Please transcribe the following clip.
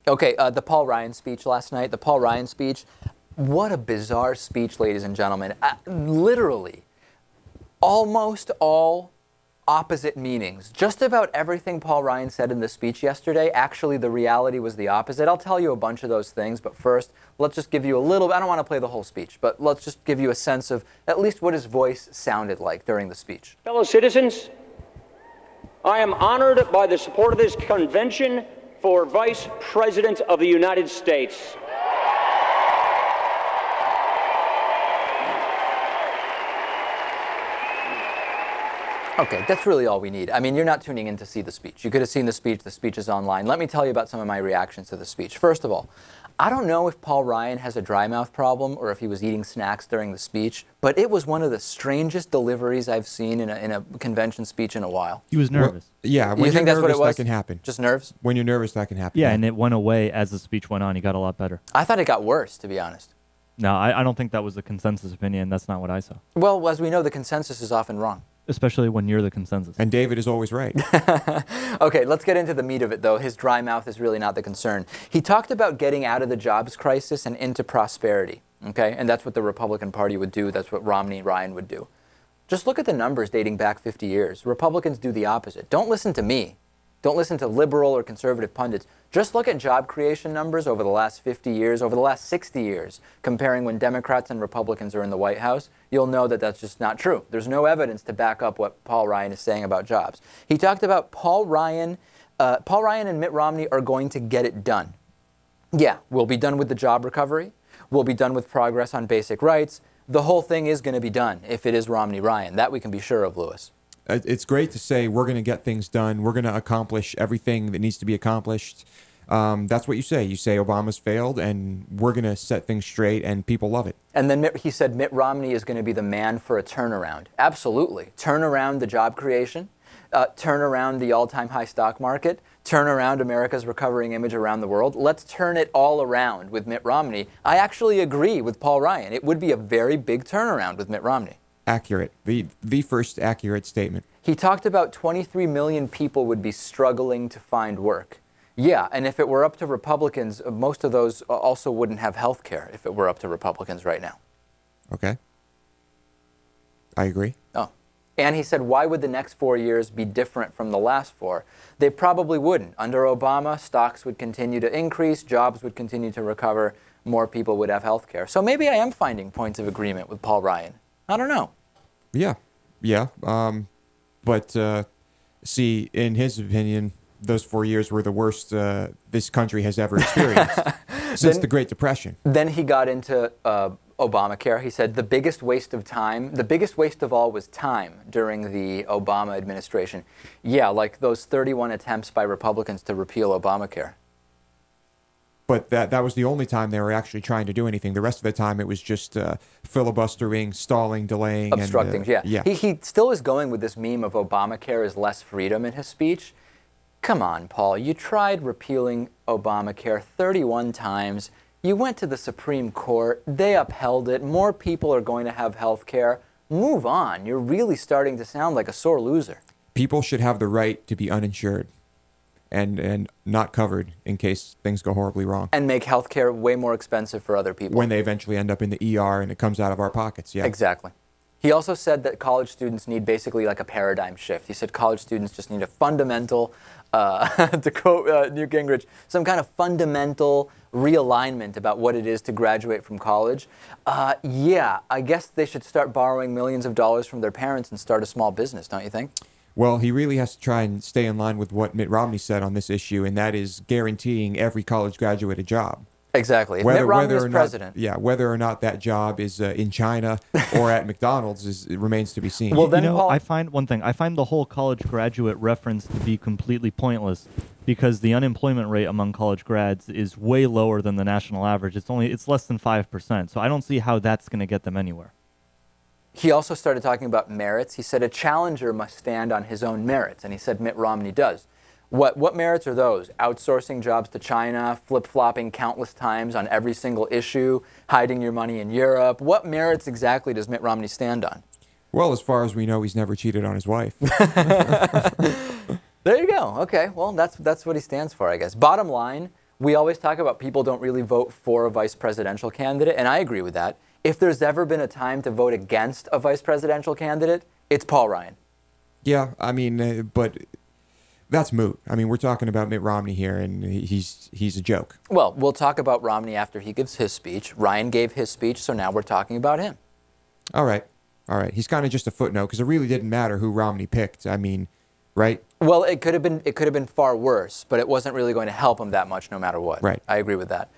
Okay, the Paul Ryan speech last night, the Paul Ryan speech, what a bizarre speech, ladies and gentlemen. Literally, almost all opposite meanings. Just about everything Paul Ryan said in the speech yesterday, actually the reality was the opposite. I'll tell you a bunch of those things, but first, let's just give you a little, I don't want to play the whole speech, but let's just give you a sense of at least what his voice sounded like during the speech. Fellow citizens, I am honored by the support of this convention for Vice President of the United States. Okay, that's really all we need. I mean, you're not tuning in to see the speech. You could have seen the speech is online. Let me tell you about some of my reactions to the speech. First of all, I don't know if Paul Ryan has a dry mouth problem or if he was eating snacks during the speech, but it was one of the strangest deliveries I've seen in a convention speech in a while. He was nervous. Well, yeah, when you think you're that's what nervous, it was? that can happen. Just nerves? When you're nervous, that can happen. Yeah, and it went away as the speech went on. He got a lot better. I thought it got worse, to be honest. No, I don't think that was the consensus opinion. That's not what I saw. Well, as we know, the consensus is often wrong. Especially when you're the consensus. And David is always right. Okay, let's get into the meat of it, though. His dry mouth is really not the concern. He talked about getting out of the jobs crisis and into prosperity, okay? And that's what the Republican Party would do. That's what Romney, Ryan would do. Just look at the numbers dating back 50 years. Republicans do the opposite. Don't listen to me. Don't listen to liberal or conservative pundits. Just look at job creation numbers over the last 50 years, over the last 60 years, comparing when Democrats and Republicans are in the White House. You'll know that that's just not true. There's no evidence to back up what Paul Ryan is saying about jobs. He talked about Paul Ryan and Mitt Romney are going to get it done. Yeah, we'll be done with the job recovery. We'll be done with progress on basic rights. The whole thing is going to be done if it is Romney-Ryan. That we can be sure of, Lewis. It's great to say we're going to get things done. We're going to accomplish everything that needs to be accomplished. That's what you say. You say Obama's failed, and we're going to set things straight, and people love it. And then he said Mitt Romney is going to be the man for a turnaround. Absolutely. Turn around the job creation, turn around the all-time high stock market, turn around America's recovering image around the world. Let's turn it all around with Mitt Romney. I actually agree with Paul Ryan. It would be a very big turnaround with Mitt Romney. Accurate. The first accurate statement. He talked about 23 million people would be struggling to find work. Yeah, and if it were up to Republicans, most of those also wouldn't have health care if it were up to Republicans right now. Okay. I agree. Oh. And he said, why would the next 4 years be different from the last 4? They probably wouldn't. Under Obama, stocks would continue to increase, jobs would continue to recover, more people would have health care. So maybe I am finding points of agreement with Paul Ryan. I don't know. Yeah. But see, in his opinion, those 4 years were the worst this country has ever experienced since the Great Depression. Then he got into Obamacare. He said the biggest waste of time, the biggest waste of all was time during the Obama administration. Yeah, like those 31 attempts by Republicans to repeal Obamacare. But that was the only time they were actually trying to do anything. The rest of the time, it was just filibustering, stalling, delaying. Obstructing, yeah. He still is going with this meme of Obamacare is less freedom in his speech. Come on, Paul. You tried repealing Obamacare 31 times. You went to the Supreme Court. They upheld it. More people are going to have health care. Move on. You're really starting to sound like a sore loser. People should have the right to be uninsured and not covered in case things go horribly wrong. And make health care way more expensive for other people. When they eventually end up in the ER and it comes out of our pockets, yeah. Exactly. He also said that college students need basically like a paradigm shift. He said college students just need a fundamental, to quote Newt Gingrich, some kind of fundamental realignment about what it is to graduate from college. Yeah, I guess they should start borrowing millions of dollars from their parents and start a small business, don't you think? Well, he really has to try and stay in line with what Mitt Romney said on this issue, and that is guaranteeing every college graduate a job. Exactly. If Mitt Romney is president. Whether or not that job is in China or at McDonald's it remains to be seen. Well, then, Paul, I find the whole college graduate reference to be completely pointless because the unemployment rate among college grads is way lower than the national average. It's less than 5%. So I don't see how that's going to get them anywhere. He also started talking about merits. He said a challenger must stand on his own merits, and he said Mitt Romney does. What merits are those? Outsourcing jobs to China, flip-flopping countless times on every single issue, hiding your money in Europe. What merits exactly does Mitt Romney stand on? Well, as far as we know, he's never cheated on his wife. There you go. Okay, well, that's what he stands for, I guess. Bottom line, We always talk about people don't really vote for a vice presidential candidate, and I agree with that. If there's ever been a time to vote against a vice presidential candidate, it's Paul Ryan. Yeah, I mean, but that's moot. I mean, we're talking about Mitt Romney here, and he's a joke. Well, we'll talk about Romney after he gives his speech. Ryan gave his speech, so now we're talking about him. All right. He's kind of just a footnote because it really didn't matter who Romney picked. I mean, right? Well, it could have been far worse, but it wasn't really going to help him that much no matter what. Right. I agree with that.